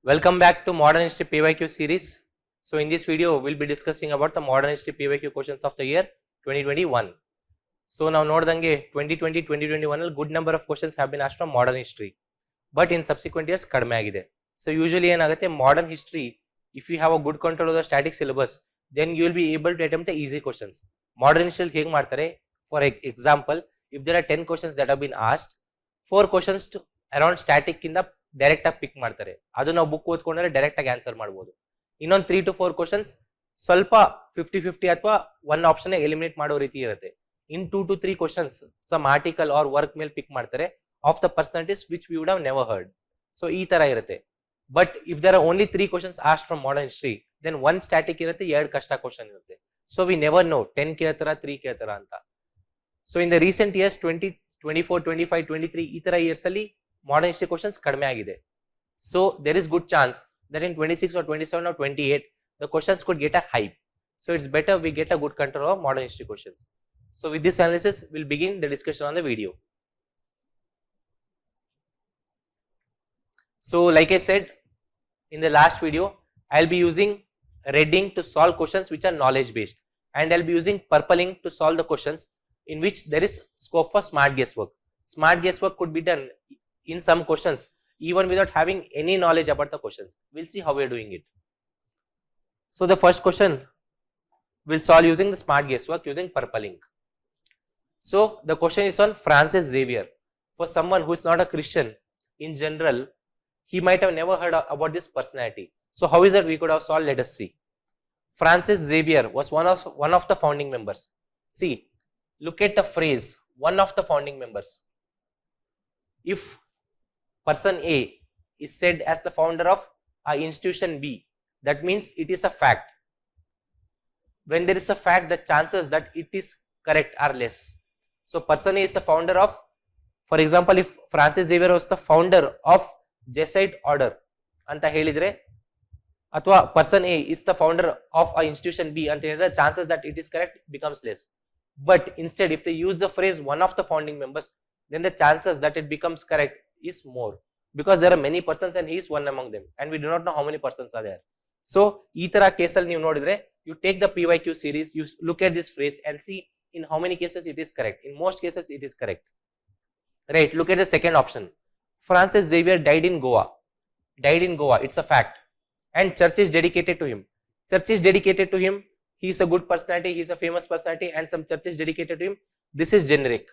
Welcome back to Modern History PYQ series. So in this video, we'll be discussing about the Modern History PYQ questions of the year 2021. So now nodange 2020-2021 good number of questions have been asked from modern history, but in subsequent years kadme agide. So usually ಏನಾಗುತ್ತೆ modern history, if you have a good control of the static syllabus, then you will be able to attempt the easy questions. Modern history ಹೇಗೆ ಮಾಡ್ತಾರೆ, for example, if there are 10 questions that have been asked, 4 questions to around static ಇಂದ direct ಆಗಿ ಪಿಕ್ ಮಾಡ್ತಾರೆ. ಅದು ನಾವು book ಓದ್ಕೊಂಡ್ರೆ direct ಆಗಿ answer ಮಾಡಬಹುದು. ಇನ್ನೊಂದು 3 to 4 ಕ್ವಶನ್ಸ್ ಸ್ವಲ್ಪ 50-50 ಅಥವಾ ಒನ್ ಆಪ್ಷನ್ ಎಲಿಮಿನೇಟ್ ಮಾಡೋ ರೀತಿ ಇರುತ್ತೆ. In 2 to 3 questions some article or work ಮೇಲೆ ಪಿಕ್ ಮಾಡ್ತಾರೆ of the personalities which we would have never heard. So ಈ ತರ ಇರುತ್ತೆ. But if there are only 3 questions asked from modern history, then 1 static ಇರುತ್ತೆ, 2 ಕಷ್ಟ ಕ್ವಶನ್ ಇರುತ್ತೆ. So we never know 10 ಕೇಳ್ತಾರ 3 ಕೇಳ್ತಾರ ಅಂತ. So in the recent years 2024, 25, 23 ಈ ತರ ಇಯರ್ಸ್ ಅಲ್ಲಿ modern history questions kadme agide. So there is good chance that in 26 or 27 or 28 the questions could get a hype. So it's better we get a good control of modern history questions. So with this analysis, we'll begin the discussion on the video. So like I said in the last video, I'll be using red ink to solve questions which are knowledge based, and I'll be using purple ink to solve the questions in which there is scope for smart guesswork. Smart guesswork could be done in some questions even without having any knowledge about the questions. We'll see how we are doing it. So the first question we'll solve using the smart guesswork using purple ink. So the question is on Francis Xavier. For someone who is not a Christian in general, he might have never heard about this personality. So how is that we could have solved? Let us see. Francis Xavier was one of the founding members. See, look at the phrase one of the founding members. If person A is said as the founder of a institution B, that means it is a fact. When there is a fact, the chances that it is correct are less. So person A is the founder of, for example, if Francis Xavier was the founder of Jesuit order anta helidre, athwa person A is the founder of a institution B anta helidre, the chances that it is correct becomes less. But instead, if they use the phrase one of the founding members, then the chances that it becomes correct is more, because there are many persons and he is one among them, and we do not know how many persons are there. So ee tara case alli ನೀವು ನೋಡಿದ್ರೆ, you take the PYQ series, you look at this phrase and see in how many cases it is correct. In most cases it is correct, right? Look at the second option. Francis Xavier died in Goa. It's a fact, and church is dedicated to him. He is a good personality, he is a famous personality, and some church is dedicated to him. This is generic.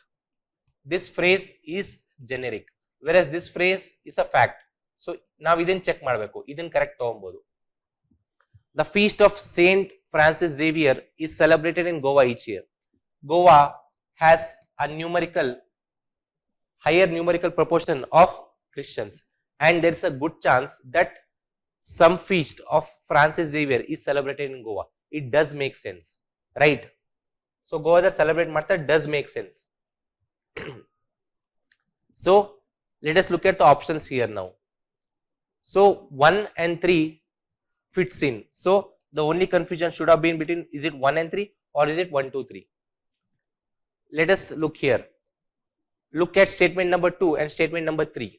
This phrase is generic, whereas this phrase is a fact. So now we check ಮಾಡಬೇಕು, ಇದನ್ನ correct ತಗೊಳ್ಳಬಹುದು. The feast of Saint Francis Xavier is celebrated in Goa each year. Goa has a higher numerical proportion of Christians, and there is a good chance that some feast of Francis Xavier is celebrated in Goa. It does make sense, right? So Goa that celebrate ಮಾಡ್ತಾರೆ does make sense. So let us look at the options here now. So 1 and 3 fits in. So the only confusion should have been between, is it 1 and 3 or is it 1, 2, 3? Let us look here. Look at statement number 2 and statement number 3.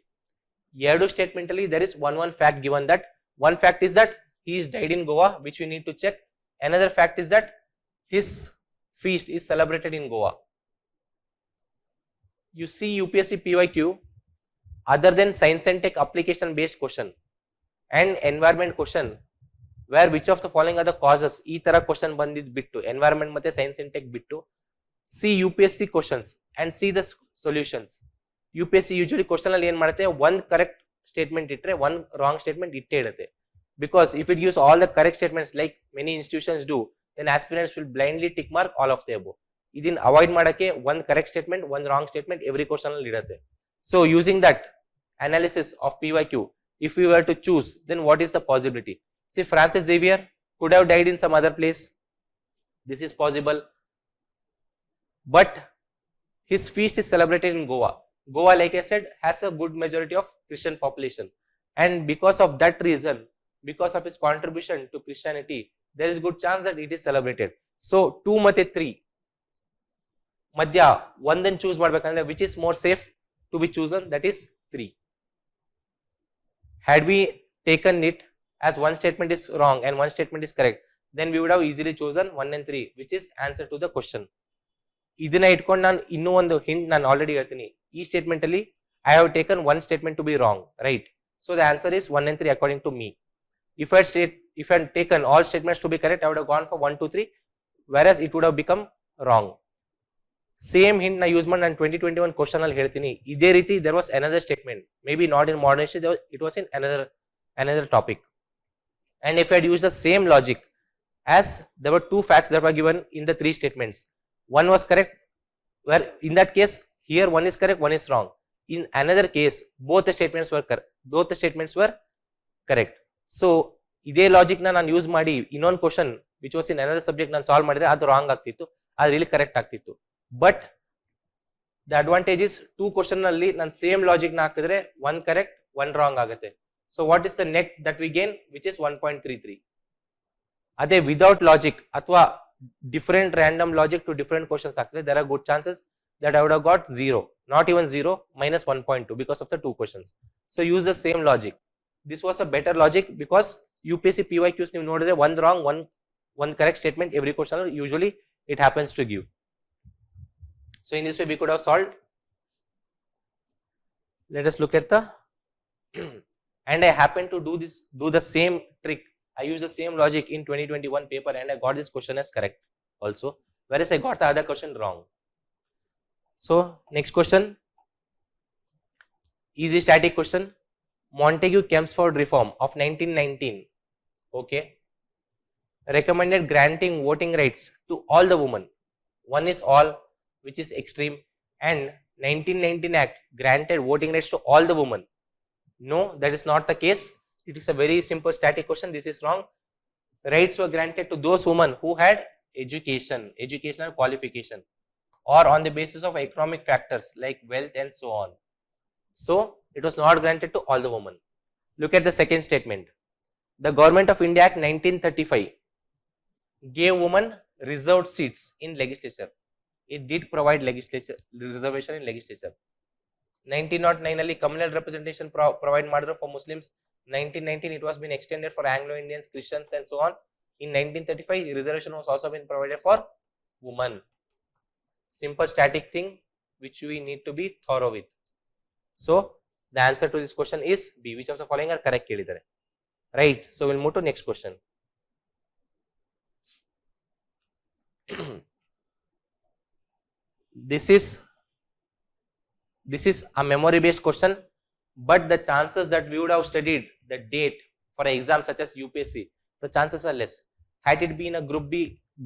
Yerdu statement alli there is one fact given. That one fact is that he is died in Goa, which we need to check. Another fact is that his feast is celebrated in Goa. You see UPSC PYQ, other than science and tech application based question and environment question, where which of the following are the causes, ee tara question bandid bittu, environment ಮತ್ತೆ science and tech bittu, see UPSC questions and see the solutions. UPSC usually question alli ಏನು ಮಾಡುತ್ತೆ, one correct statement ಇಟ್ಟರೆ one wrong statement ಇಟ್ಟೇ ಇಡುತ್ತೆ. Because if it gives all the correct statements like many institutions do, then aspirants will blindly tick mark all of the above. ಇದನ್ನ avoid ಮಾಡಕ್ಕೆ one correct statement, one wrong statement every question ಅಲ್ಲಿ ಇರುತ್ತೆ. So using that analysis of PYQ, if we were to choose, then what is the possibility? See, Francis Xavier could have died in some other place. This is possible. But his feast is celebrated in Goa. Goa, like I said, has a good majority of Christian population. And because of that reason, because of his contribution to Christianity, there is good chance that it is celebrated. So 2 ಮತ್ತೆ 3 ಮಧ್ಯ ಒಂದನ್ನು choose ಮಾಡಬೇಕಂದ್ರೆ which is more safe to be chosen, that is 3. Had we taken it as one statement is wrong and one statement is correct, then we would have easily chosen 1 and 3, which is answer to the question. ಇದನ್ನ ಇಟ್ಕೊಂಡು ನಾನು ಇನ್ನೂ ಒಂದು hint ನಾನು already ಹೇಳ್ತೀನಿ. ಈ statement ಅಲ್ಲಿ I have taken one statement to be wrong, right? So the answer is 1 and 3 according to me. If I had taken all statements to be correct, I would have gone for 1, 2, 3, whereas it would have become wrong. Same hint na use ಮಾಡಿ ನಾನು 2021 question ಅಲ್ಲಿ ಹೇಳ್ತೀನಿ. ಇದೇ ರೀತಿ there was another statement, maybe not in modern history, it was in another topic, and if I had used the same logic, as there were two facts that were given in the three statements, one was correct, where in that case here one is correct, one is wrong. In another case both the statements were correct. So ಇದೇ logic ನಾನು use ಮಾಡಿ ಇನ್ನೊಂದು question which was in another subject ನಾನು solve ಮಾಡಿದ್ರೆ ಅದು wrong ಆಗ್ತಿತ್ತು, ಅದು really correct ಆಗ್ತಿತ್ತು. But the advantage is two question ಅಲ್ಲಿ ನಾನು ಸೇಮ್ ಲಾಜಿಕ್ ನ ಹಾಕಿದ್ರೆ ಒನ್ ಕರೆಕ್ಟ್ ಒನ್ ರಾಂಗ್ ಆಗುತ್ತೆ. So what is the net that we gain which is 1.33. ಅದೇ ವಿದೌಟ್ ಲಾಜಿಕ್ ಅಥವಾ different random logic two different questions ಹಾಕಿದ್ರೆ there are good chances that I would have got 0, not even 0, minus 1.2 because of the two questions. So use the same logic. This was a better logic because UPSC PYQs ನೀವು ನೋಡಿದ್ರೆ one wrong, one correct statement every question usually it happens to give. So in this way we could have solved. Let us look at the and I happen to do the same trick. I use the same logic in 2021 paper and I got this question as correct also, whereas I got the other question wrong. So next question, easy static question. Montagu-Chelmsford reform of 1919, okay, recommended granting voting rights to all the women. One is all, which is extreme, and 1919 Act granted voting rights to all the women. No, that is not the case. It is a very simple static question. This is wrong. Rights were granted to those women who had educational qualification, or on the basis of economic factors like wealth and so on. So it was not granted to all the women. Look at the second statement. The Government of India Act 1935 gave women reserved seats in legislature. It did provide reservation in legislature. 1909 ಅಲ್ಲಿ communal representation provide ಮಾಡಿದ್ರು for Muslims. 1919 it was been extended for Anglo-Indians, Christians and so on. In 1935 reservation was also been provided for women. Simple static thing which we need to be thorough with. So the answer to this question is B. Which of the following are correct kelidare, right? So we'll move to next question. This is a memory based question, but the chances that we would have studied the date for an exam such as UPSC, the chances are less. Had it been a group B,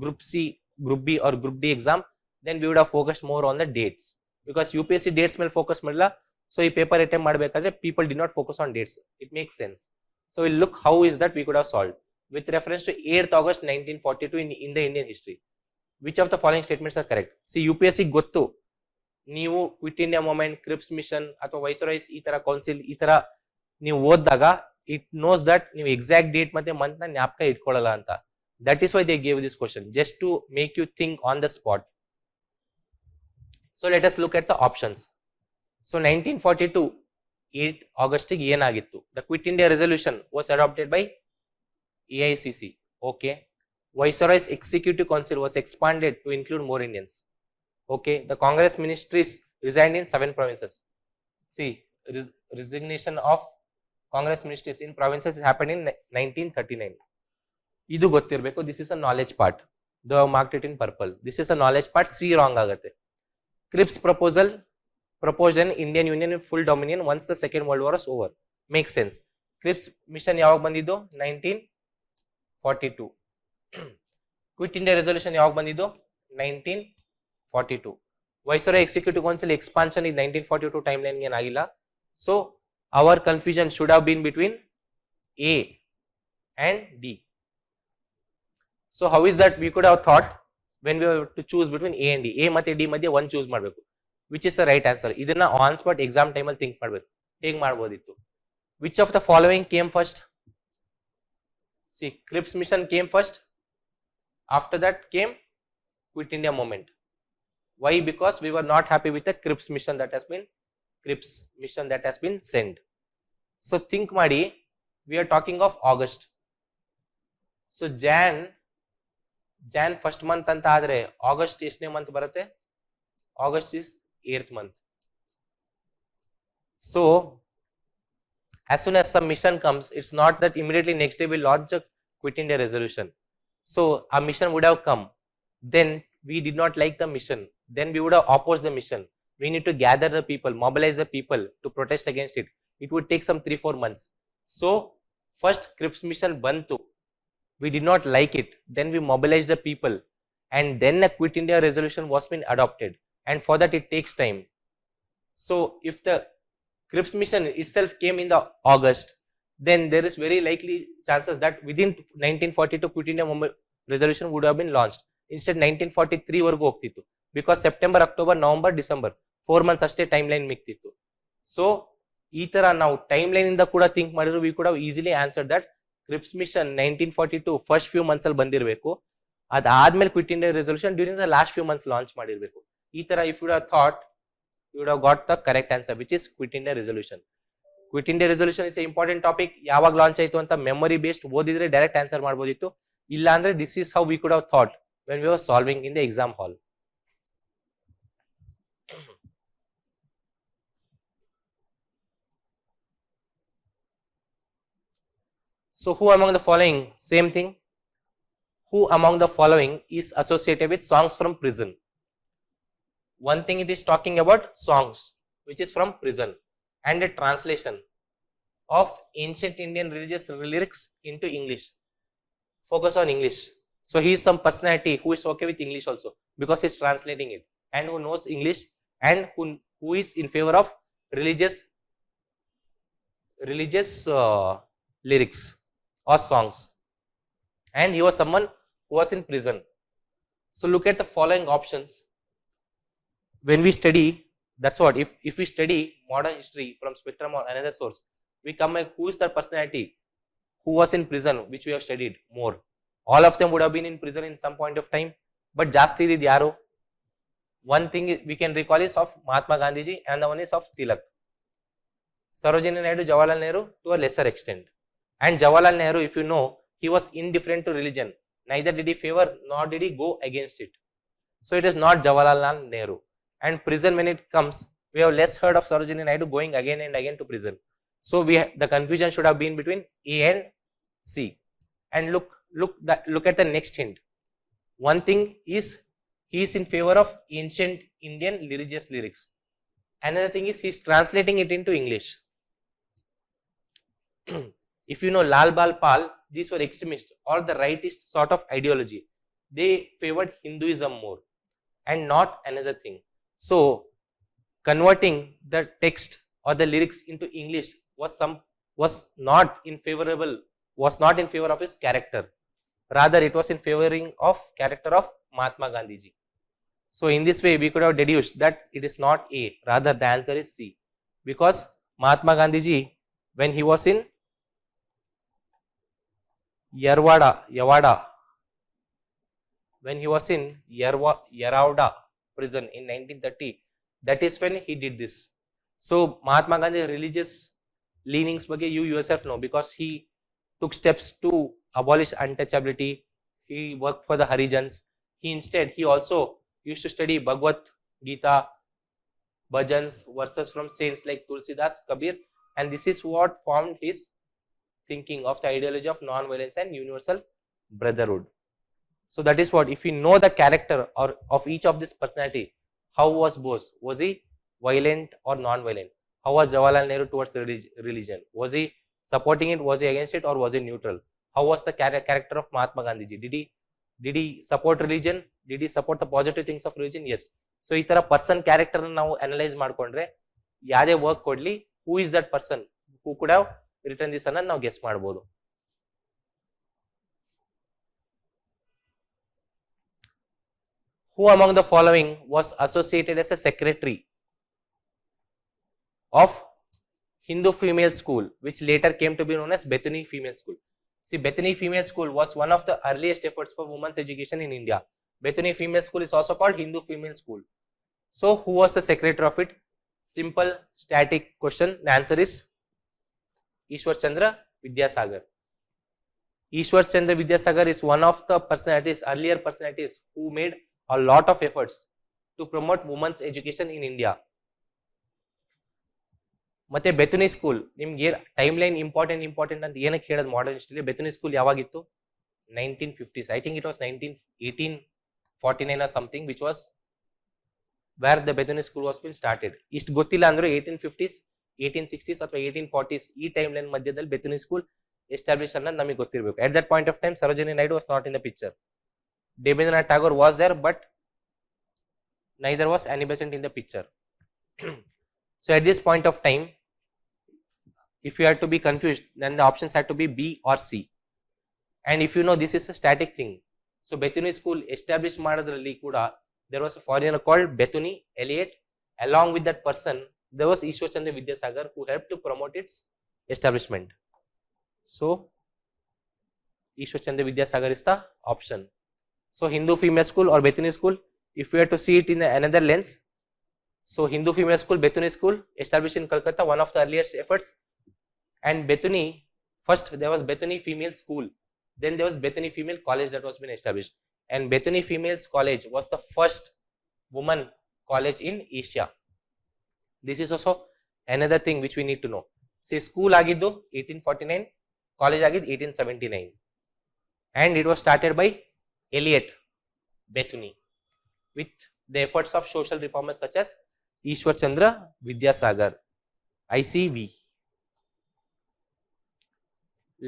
group C, group B or group D exam, then we would have focused more on the dates, because UPSC dates ಮೇಲೆ focus ಮಾಡಲ್ಲ. So ಈ paper attempt ಮಾಡಬೇಕಾದ್ರೆ people did not focus on dates. It makes sense. So we'll look how is that we could have solved with reference to 8th August 1942 in the Indian history. Which of the following statements are correct? See, UPSC ಗೊತ್ತು ನೀವು quit India movement, Cripps mission ಅಥವಾ viceroys ಈ ತರ council ಈ ತರ ನೀವು ಓದಿದಾಗ it knows that ನೀವು ಎಕ್ಸಾಕ್ಟ್ ಡೇಟ್ ಮತ್ತೆ ಮಂತ್ ನ ಜ್ಞಾಪಕ ಇಟ್ಕೊಳ್ಳಲ್ಲ ಅಂತ. That is why they gave this question, just to make you think on the spot. So let us look at the options. So 1942 8 August ಗೆ ಏನಾಗಿತ್ತು? The quit India resolution was adopted by AICC. Okay. Viceroy's Executive Council was expanded to include more Indians. Okay, the Congress ministries resigned in 7 provinces. See, resignation of Congress ministries in provinces happened in 1939. Idu ಗೊತ್ತಿರಬೇಕು. This is a knowledge part. The marked it in purple. This is a knowledge part. C wrong ಆಗುತ್ತೆ. Cripps proposal proposed an Indian Union in full dominion once the Second World War was over. Makes sense. Cripps mission ಯಾವಾಗ ಬಂದಿದ್ದು? 1942. Quit India resolution ಯಾವಾಗ ಬಂದಿದ್ದು? 1942. Viceroy executive council expansion ಇದು 1942 time line ಏನಾಗಿಲ್ಲ. So our confusion should have been between A and D. So how is that we could have thought when we to choose between A and D. A ಮತ್ತೆ D ಮಧ್ಯೆ ಒಂದು choose ಮಾಡಬೇಕು. Which is the right answer? ಇದನ್ನ on spot exam ಟೈಮಲ್ಲಿ think ಮಾಡಬೇಕು. ಹೇಗೆ ಮಾಡ್ಬೋದಿತ್ತು? Which of the following came first? See, Cripps mission came first. After that came Quit India movement. Why? Because we were not happy with the Cripps mission that has been sent. So think ಮಾಡಿ, we are talking of August. So Jan first month anta adre August ಎಷ್ಟನೇ month ಬರುತ್ತೆ? August is 8th month. So as soon as some mission comes, it's not that immediately next day we launch a Quit India resolution. So a mission would have come, then we did not like the mission, then we would have opposed the mission. We need to gather the people, mobilize the people to protest against it. It would take some 3-4 months. So first Crips mission bantu, we did not like it, then we mobilized the people, and then a Quit India resolution was been adopted, and for that it takes time. So if the Crips mission itself came in the August, then there is very likely chances that within 1942 Quit India resolution would have been launched. Instead 1943 ವರೆಗೂ ಹೋಗ್ತಿತ್ತು, because September, October, November, December 4 months ಅಷ್ಟೇ time line ಮಿಕ್ತಿತ್ತು. So ಈ ತರ ನಾವು time line ಇಂದ ಕೂಡ think ಮಾಡಿದ್ರು we could have easily answered that Crips mission 1942 first few months ಅಲ್ಲಿ ಬಂದಿರಬೇಕು, ಅದಾದ್ಮೇಲೆ Quit India resolution during the last few months launch ಮಾಡಿರಬೇಕು. ಈ ತರ if you have thought, you would have got the correct answer, which is Quit India resolution. Quit India resolution is a important topic. ಯಾವಾಗ launch ಆಯ್ತು ಅಂತ memory based ಓದಿದ್ರೆ direct answer ಮಾಡಬಹುದಿತ್ತು, ಇಲ್ಲ ಅಂದ್ರೆ this is how we could have thought when we were solving in the exam hall. So who among the following, same thing, who among the following is associated with songs from prison? One thing it is talking about songs which is from prison, and a translation of ancient Indian religious lyrics into English. Focus on English. So he is some personality who is okay with English also, because he is translating it, and who knows English, and who is in favor of religious lyrics or songs, and he was someone who was in prison. So look at the following options. When we study, that's what, if we study modern history from Spectrum or another source, we come like who is the personality who was in prison, which we have studied more. All of them would have been in prison in some point of time, but jasti idid yaru? One thing we can recall is of Mahatma Gandhiji, and the one is of Tilak. Sarojini Naidu, Jawaharlal Nehru to a lesser extent. And Jawaharlal Nehru, if you know, he was indifferent to religion, neither did he favor nor did he go against it. So it is not Jawaharlal Nehru. And prison, when it comes, we have less heard of Sarojini Naidu going again and again to prison. So the confusion should have been between A and C. And look at the next hint. One thing is he is in favor of ancient Indian religious lyrics. Another thing is he is translating it into English. If you know Lal Bal Pal, these were extremists or the rightist sort of ideology. They favored Hinduism more and not another thing. So converting the text or the lyrics into English was not in favor of his character. Rather, it was in favoring of character of Mahatma Gandhiji. So in this way, we could have deduced that it is not A. Rather, the answer is C. Because Mahatma Gandhiji, when he was in Yavada, when he was in Yeravada prison in 1930, that is when he did this. So Mahatma Gandhi's religious leanings ಬಗ್ಗೆ you yourself know, because he took steps to abolish untouchability. He worked for the Harijans. He also used to study Bhagavad Gita, bhajans, verses from saints like Tulsidas, Kabir, and this is what formed his thinking of the ideology of non-violence and universal brotherhood. So that is what, if we know the character or of each of this personality, how was Bose? Was he violent or non-violent? How was Jawaharlal Nehru towards religion? Was he supporting it? Was he against it? Or was he neutral? How was the character of Mahatma Gandhiji? Did he support religion? Did he support the positive things of religion? Yes. So ಈ ತರ person character ನಾವು analyse ಮಾಡ್ಕೊಂಡ್ರೆ ಯಾವುದೇ work ಕೊಡ್ಲಿ, who is that person who could have return this ಅನ್ನೋದು ನಾವು guess ಮಾಡ್ಬೋದು. Who among the following was associated as a secretary of Hindu female school, which later came to be known as Bethany Female School? See, Bethany Female School was one of the earliest efforts for women's education in India. Bethany Female School is also called Hindu Female School. So, who was the secretary of it? Simple, static question. The answer is Ishwar Chandra Vidyasagar. Ishwar Chandra Vidyasagar is one of the personalities, earlier personalities who made a lot of efforts to promote women's education in India. ಮತ್ತೆ Bethune school ನಿಮ್ಗೆ timeline important ಅಂತ ಏನಕ್ಕೆ ಹೇಳೋದು modern history. Bethune school ಯಾವಾಗಿತ್ತು? 1950s. I think it was 1849 or something, which was where the Bethany school was been started. ಇಷ್ಟು ಗೊತ್ತಿಲ್ಲ ಅಂದ್ರೆ 1850s, 1860s ಅಥವಾ 1840s ಈ ಟೈಮ್ ಲೈನ್ ಮಧ್ಯದಲ್ಲಿ ಬೆತುನಿ ಸ್ಕೂಲ್ ಎಸ್ಟಾಬ್ಲಿಷ್ ಅನ್ನೋದು ನಮಗೆ ಗೊತ್ತಿರಬೇಕು. At that point of time, Sarojini Naidu was not in the picture. Debendranath Tagore was there, but neither was Annie Besant in the picture. So at this point of time, if you had to be confused, then the options had to be B or C. And if you know, this is a static thing. So Bethany school established ಮಾಡೋದ್ರಲ್ಲಿ ಕೂಡ there was a foreigner called Bethany Elliot. Along with that person, there was Ishwar Chandra Vidyasagar who helped to promote its establishment. So Ishwar Chandra Vidyasagar is the option. So Hindu female school or Bethany school, if we have to see it in another lens, so Hindu female school, Bethany school, established in Calcutta, one of the earliest efforts. And Bethany, first there was Bethany female school, then there was Bethany female college that was been established. And Bethany females college was the first woman college in Asia. This is also another thing which we need to know. See, school agiddu 1849, college agid 1879, and it was started by Eliot Bethany with the efforts of social reformers such as Ishwar Chandra Vidyasagar, ICV.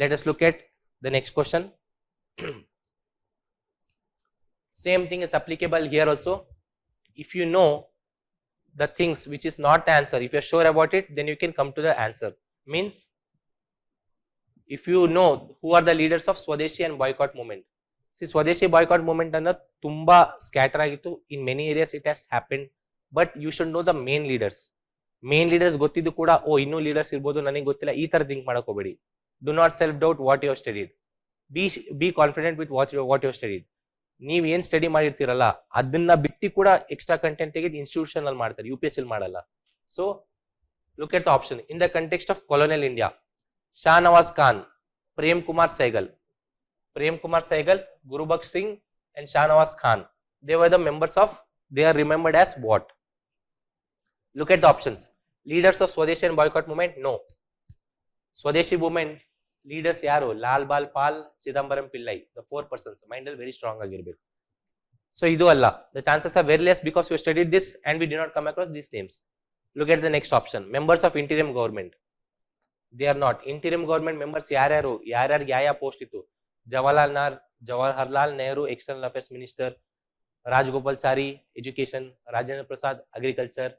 Let us look at the next question. Same thing is applicable here also. If you know the things which is not the answer, if you are sure about it, then you can come to the answer. Means, if you know who are the leaders of Swadeshi and boycott movement. See, Swadeshi boycott movement ಅನ್ನೋದು ತುಂಬಾ scatter ಆಗಿತ್ತು. In many areas it has happened, but you should know the main leaders. Main leaders ಗೊತ್ತಿದ್ದು ಕೂಡ ಇನ್ನೂ leaders ಇರ್ಬೋದು ನನಗೆ ಗೊತ್ತಿಲ್ಲ ಈ ತರ ಥಿಂಕ್ ಮಾಡಕ್ ಹೋಗಬೇಡಿ. Do not self doubt what you have studied. Be confident with what you have studied. ನೀವು ಏನ್ ಸ್ಟಡಿ ಮಾಡಿರ್ತೀರಲ್ಲ ಅದನ್ನ ಬಿಟ್ಟು ಕೂಡ ಎಕ್ಸ್ಟ್ರಾ ಕಂಟೆಂಟ್ ತೆಗೆದು ಇನ್ಸ್ಟಿಟ್ಯೂಷನ್ ಅಲ್ಲಿ ಮಾಡ್ತಾರೆ, UPSC ಅಲ್ಲಿ ಮಾಡಲ್ಲ. So look at the option. In the context of colonial India, Shah Nawaz Khan, Prem Kumar Sehgal, Gurbaksh Singh and Shah Nawaz Khan, they were the members of, they are remembered as what? Look at the options. Leaders of Swadeshi and boycott movement, no. Swadeshi movement leaders ಯಾರು? Lal Bal Pal, Chidambaram Pillai, the 4 persons. Mind ಅಲ್ಲಿ very strong ಆಗಿರಬೇಕು. So ಇದು ಅಲ್ಲ. The chances are very less because we studied this and we did not come across these names. Look at the next option. Members of interim government. They are not. Interim government members ಯಾರ್ಯಾರು ಯಾವ post ಇತ್ತು? Jawaharlal Nehru external affairs minister, Rajagopalachari education, Rajendra Prasad agriculture,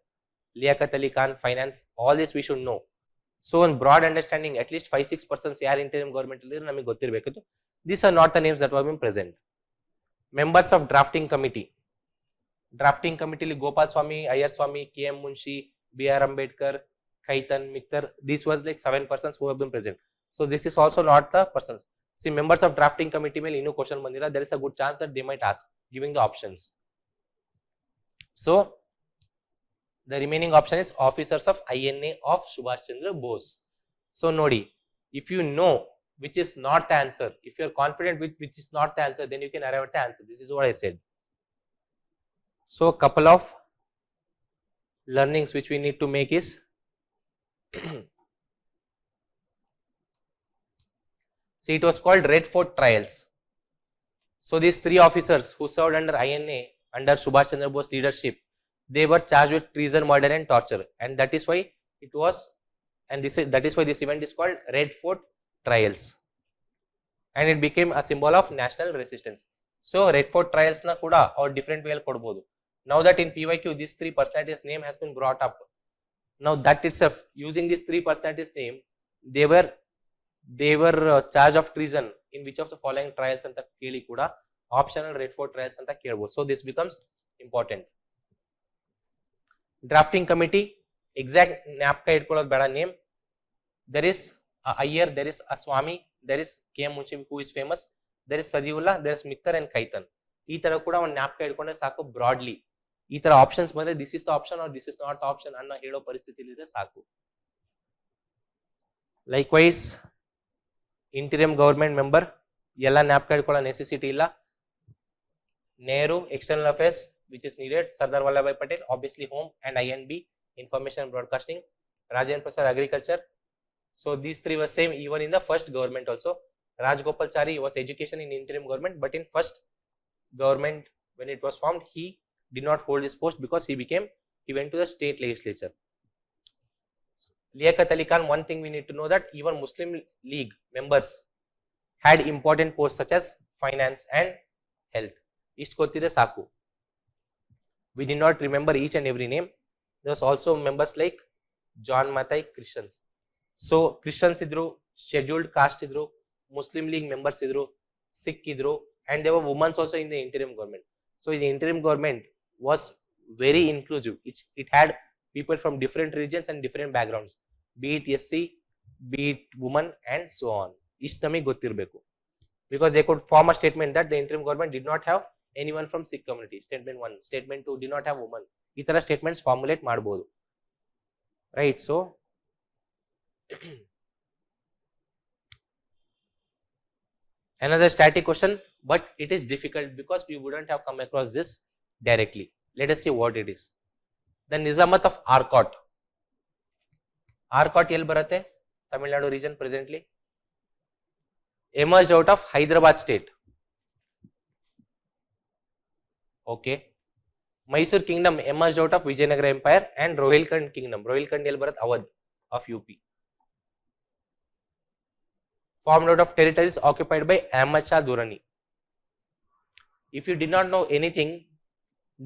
Liaquat Ali Khan finance. All this we should know. So in broad understanding, at least 5-6 persons ಯಾರು interim government ಅಲ್ಲಿ ನಮಗೆ ಗೊತ್ತಿರಬೇಕಿತ್ತು. These are not the names that were being present. Members of drafting committee li Gopal Swami, Ayyar Swami, KM Munshi, BR Ambedkar, Khaitan, Miktar, these were like 7 persons who have been present. So this is also not the persons. See, members of drafting committee ಮೇಲೆ ಇನ್ನೂ question ಬಂದಿಲ್ಲ. There is a good chance that they might ask giving the options. So the remaining option is officers of INA of Subhash Chandra Bose. So nodi, if you know which is not the answer, if you are confident with which is not the answer, then you can arrive at the answer. This is what I said. So couple of learnings which we need to make is see, it was called Red Fort trials. So these 3 officers who served under INA under Subhash Chandra Bose leadership, they were charged with treason, murder and torture, and that is why it was, and that is why this event is called Red Fort trials, and it became a symbol of national resistance. So Red Fort trials na kuda or different way kodbodu. Now that in PYQ these 3 personalities name has been brought up, now that itself, using these 3 personalities name, they were charged of treason in which of the following trials anta keli kuda optional Red Fort trials anta kelbodu. So this becomes important. Drafting committee, exact ಜ್ಞಾಪಕ ಇಟ್ಕೊಳ್ಳೋದು ಬೇಡ name. There is a Iyer, there is a Swami, there is KM Munshi who is famous, there is Sadiullah, there is Miktar and Khaitan. ಈ ತರ ಕೂಡ ಒಂದು ಜ್ಞಾಪಕ ಇಟ್ಕೊಂಡ್ರೆ ಸಾಕು. ಬ್ರಾಡ್ಲಿ ಈ ತರ ಆಪ್ಷನ್ಸ್ ಬಂದ್ರೆ this is the option or this is not option ಅನ್ನೋ ಹೇಳೋ ಪರಿಸ್ಥಿತಿ ಇದ್ರೆ ಸಾಕು. ಲೈಕ್ವೈಸ್ ಇಂಟೀರಿಯಂ ಗವರ್ಮೆಂಟ್ ಮೆಂಬರ್ ಎಲ್ಲ ಜ್ಞಾಪಕ ಇಟ್ಕೊಳ್ಳೋ ನೆಸೆಸಿಟಿ ಇಲ್ಲ. Nehru, external affairs, which is needed. Sardar Vallabhbhai Patel, obviously home and INB, information and broadcasting. Rajendra Prasad, agriculture. So these three were same even in the first government also. Rajgopalachari was education in interim government, but in first government when it was formed, he did not hold this post because he went to the state legislature. Liaquat Ali Khan, one thing we need to know that even Muslim League members had important posts such as finance and health. East Kotire Saku. We did not remember each and every name. There was also members like John Mathai, Christians. So Christians idru, scheduled caste idru, Muslim League members idru, Sikh idru, and there were women also in the interim government. So the interim government was very inclusive. It had people from different regions and different backgrounds, be it SC, be it women, and so on. Ish nami gottirbeku, because they could form a statement that the interim government did not have anyone from Sikh community. Statement 1, statement 2 did not have women. ಈ ತರ statements formulate ಮಾಡಬಹುದು, right? So another static question, but it is difficult because we wouldn't have come across this directly. Let us see what it is. The Nizamat of Arcot. Arcot ಎಲ್ಲಿ ಬರುತ್ತೆ? Tamil Nadu region presently. Emerged out of Hyderabad state. Okay. Mysore kingdom emerged out of Vijayanagara empire, and Rohilkhand kingdom. Rohilkhand ಎಲ್ಲಿ ಬರುತ್ತೆ? Awadh of UP. Formed out of territories occupied by Ahmad Shah Durrani. If you did not know anything,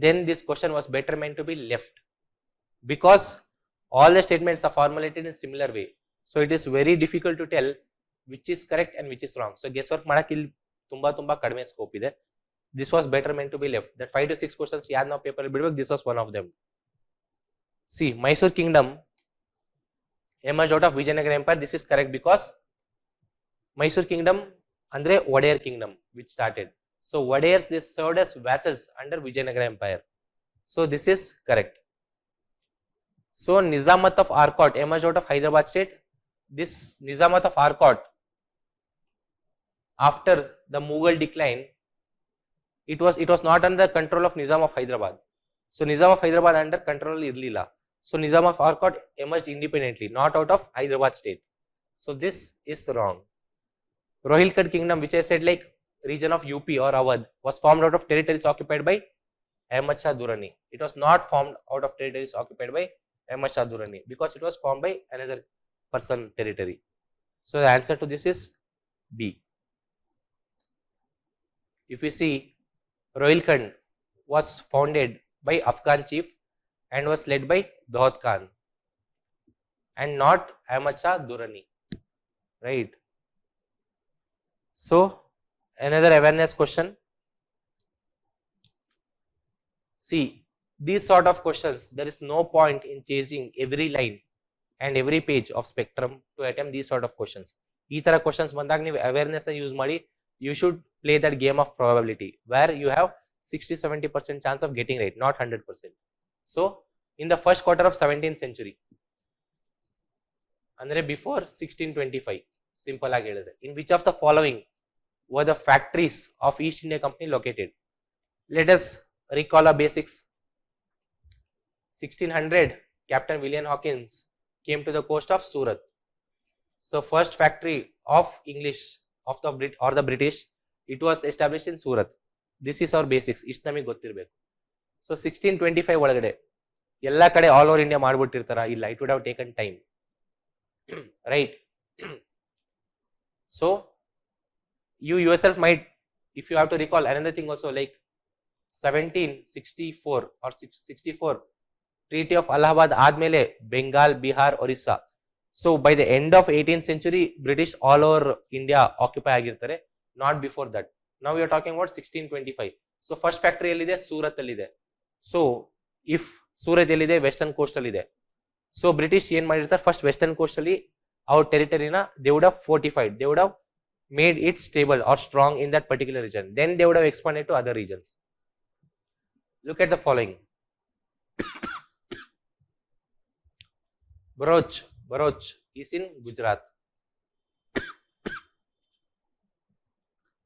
then this question was better meant to be left, because all the statements are formulated in similar way. So it is very difficult to tell which is correct and which is wrong. So guesswork ಮಾಡಕ್ಕೆ ಇಲ್ಲಿ ತುಂಬಾ ಕಡಿಮೆ scope ಇದೆ. This was better meant to be left. That 5 to 6 questions ಯಾರು ನಾವು paper ಬಿಡಬೇಕು, this was one of them. See, Mysore kingdom emerged out of Vijayanagara empire. This is correct because Mysore kingdom andre Wadayar kingdom which started. So Wadayars, they served as vassals under Vijayanagara empire. So this is correct. So Nizamat of Arcot emerged out of Hyderabad state. This Nizamat of Arcot, after the Mughal decline, it was not under control of Nizam of Hyderabad. So Nizam of Hyderabad under control Irlila. So Nizam of Arcot emerged independently, not out of Hyderabad state. So this is wrong. Rohilkhand kingdom, which I said like region of UP or Awadh, was formed out of territories occupied by Ahmad Shah Durrani. It was not formed out of territories occupied by Ahmad Shah Durrani because it was formed by another person territory. So the answer to this is B. If you see, Rohilkhand was founded by Afghan chief and was led by Daud Khan and not Ahmad Shah Durrani, right? So another awareness question. See, these sort of questions, there is no point in chasing every line and every page of spectrum to attempt these sort of questions. ಈ ತರ questions ಬಂದಾಗ ನೀವು awareness use ಮಾಡಿ, you should play that game of probability where you have 60-70% chance of getting right, not 100%. So in the first quarter of 17th century, andre before 1625, simple ಆಗಿ ಹೇಳಿದ್ರೆ, in which of the following were the factories of East India Company located? Let us recall our basics. 1600, Captain William Hawkins came to the coast of Surat. So first factory of English of the British, it was established in Surat. This is our basics. ಇಷ್ಟು ನಮಗೆ ಗೊತ್ತಿರಬೇಕು. So 1625 ಒಳಗಡೆ ಎಲ್ಲ ಕಡೆ all over India ಮಾಡ್ಬಿಟ್ಟಿರ್ತಾರ? ಇಲ್ಲ, it would have taken time. Right? So you yourself might, if you have to recall another thing also, like 1764 or 64 Treaty of Allahabad ಆದ್ಮೇಲೆ Bengal, Bihar, Orissa. So by the end of 18th century, British all over India occupy ಆಗಿರ್ತಾರೆ, not before that. Now we are talking about 1625. So first factory ಎಲ್ಲಿದೆ? ಸೂರತ್ ಅಲ್ಲಿದೆ. So if Surat ಎಲ್ಲಿದೆ? Western coast ಅಲ್ಲಿ ಇದೆ. So British ಏನ್ ಮಾಡಿರ್ತಾರೆ? First western coast ಅಲ್ಲಿ ಅವ್ರ ಟೆರಿಟರಿನ they would have fortified, they would have made it stable or strong in that particular region. Then they would have expanded to other regions. Look at the following. Bharuch is in Gujarat.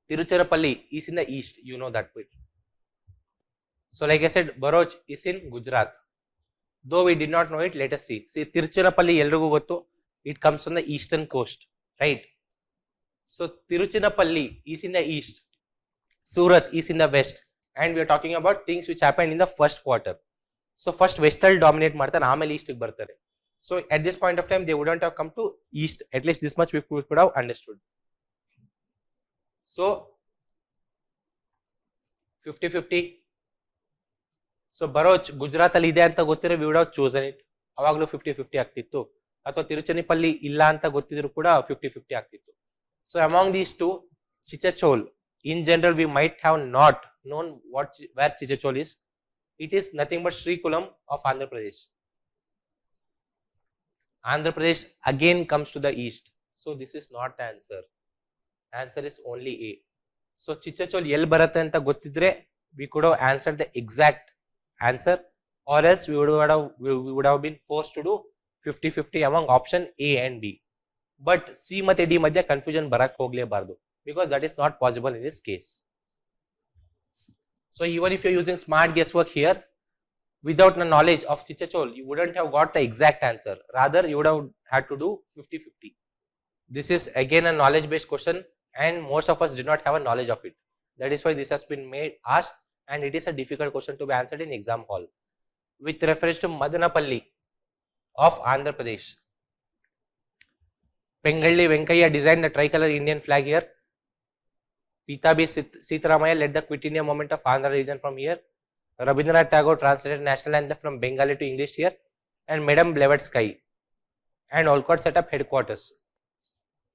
Tiruchirappalli is in the east, you know that bit. So like I said, Bharuch is in Gujarat. Though we did not know it, let us see. See, Tiruchirappalli elrigu gottu, it comes from the eastern coast, right? So Tiruchirappalli is in the east, Surat is in the west, and we are talking about things which happened in the first quarter. So first western dominate ಮಾಡ್ತಾರೆ, ಆಮೇಲೆ east ಗೆ ಬರ್ತಾರೆ. So at this point of time they wouldn't have come to east. At least this much we could have understood. So 50-50. So Bharuch Gujarat ಅಲ್ಲಿ ಇದೆ ಅಂತ ಗೊತ್ತಿರೋ we would have chosen it. ಅವಾಗಲೂ 50-50 ಆಗ್ತಿತ್ತು. ಅಥವಾ ತಿರುಚನಪಲ್ಲಿ ಇಲ್ಲ ಅಂತ ಗೊತ್ತಿದ್ರು ಕೂಡ 50-50 ಆಗ್ತಿತ್ತು. So among these two, Chichachol, in general we might have not known where Chichachol is. It is nothing but Srikulam of Andhra Pradesh. Andhra Pradesh again comes to the east. So this is not the answer. Answer is only A. So Chichachol L ಬರುತ್ತೆ ಅಂತ ಗೊತ್ತಿದ್ರೆ we could have answered the exact answer, or else we would have been forced to do 50-50 among option A and B. But C ಮತ್ತೆ D ಮಧ್ಯ confusion ಬರಕ್ ಹೋಗ್ಲೇಬಾರ್ದು, because that is not possible in this case. So even if you're using smart guesswork here, without the knowledge of Chichachol, you wouldn't have got the exact answer. Rather, you would have had to do 50-50. This is again a knowledge based question, and most of us did not have a knowledge of it. That is why this has been asked, and it is a difficult question to be answered in exam hall. With reference to Madanapalli of Andhra Pradesh, Pengalli Venkayya designed the tricolor Indian flag here. Pitabi Sitaramaya led the Quit India movement of Andhra region from here. Rabindranath Tagore translated national anthem from Bengali to English here, and Madam Blavatsky and Olcott set up headquarters.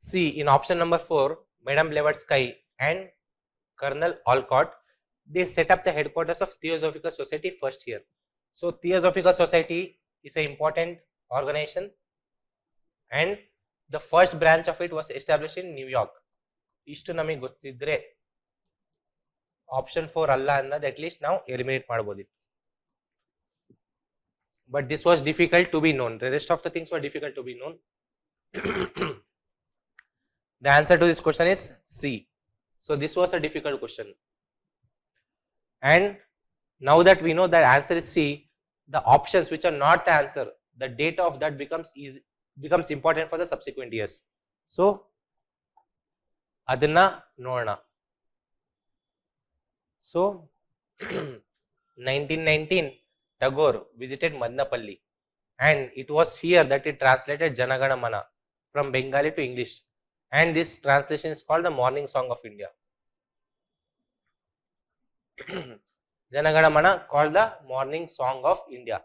See, in option number 4, Madam Blavatsky and Colonel Olcott, they set up the headquarters of Theosophical Society first here. So Theosophical Society is an important organization, and the first branch of it was established in New York. ಇಷ್ಟು ನಮಗೆ ಗೊತ್ತಿದ್ರೆ option 4 ಅಲ್ಲ ಅನ್ನೋದು at least ನಾವು eliminate ಮಾಡಬಹುದಿತ್ತು. But this was difficult to be known. The rest of the things were difficult to be known. The answer to this question is C. So this was a difficult question. And now that we know that answer is C, the options which are not the answer, the data of that becomes important for the subsequent years. So ಅದನ್ನ ನೋಡೋಣ. So 1919 Tagore visited Madanapalli, and it was here that he translated Janagana Mana from Bengali to English, and this translation is called the Morning Song of India. Janagana Mana called the Morning Song of India.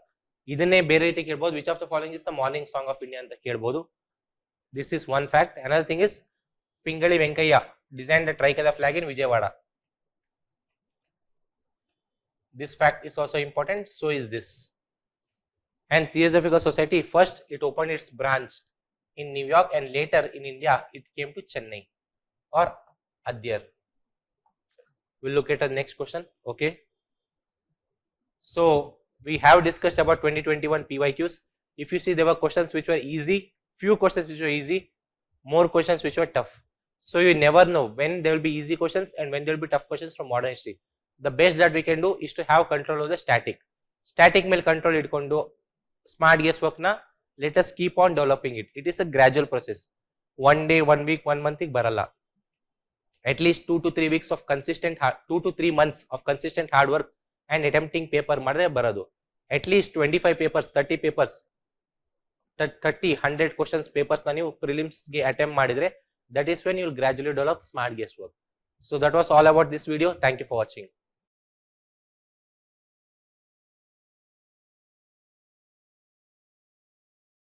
ಇದನ್ನೇ ಬೇರೆ ರೀತಿ ಕೇಳಬಹುದು, which of the following is the morning song of India ಅಂತ ಕೇಳಬಹುದು. This is one fact. Another thing is Pingali Venkayya designed the tricolor flag in Vijayawada. This fact is also important, so is this. And Theosophical Society, first it opened its branch in New York, and later in India it came to Chennai or Adyar. We'll look at the next question. Okay. So we have discussed about 2021 PYQs. If you see, there were questions which were easy, few questions which were easy, more questions which were tough. So you never know when there will be easy questions and when there will be tough questions from modern history. The best that we can do is to have control of the static ಮೇಲೆ control ಇಟ್ಕೊಂಡು smart guesswork na let us keep on developing it. It is a gradual process. One day, 1 week, 1 month ಗೆ ಬರಲ್ಲ. At least 2 to 3 weeks of 2 to 3 months of consistent hard work and attempting paper ಮಾಡಿದ್ರೆ ಬರೋದು. At least 25 papers, 30 papers, 100 questions papers na ನೀವು prelims ಗೆ attempt ಮಾಡಿದ್ರೆ, that is when you will gradually develop smart guesswork. So that was all about this video. Thank you for watching.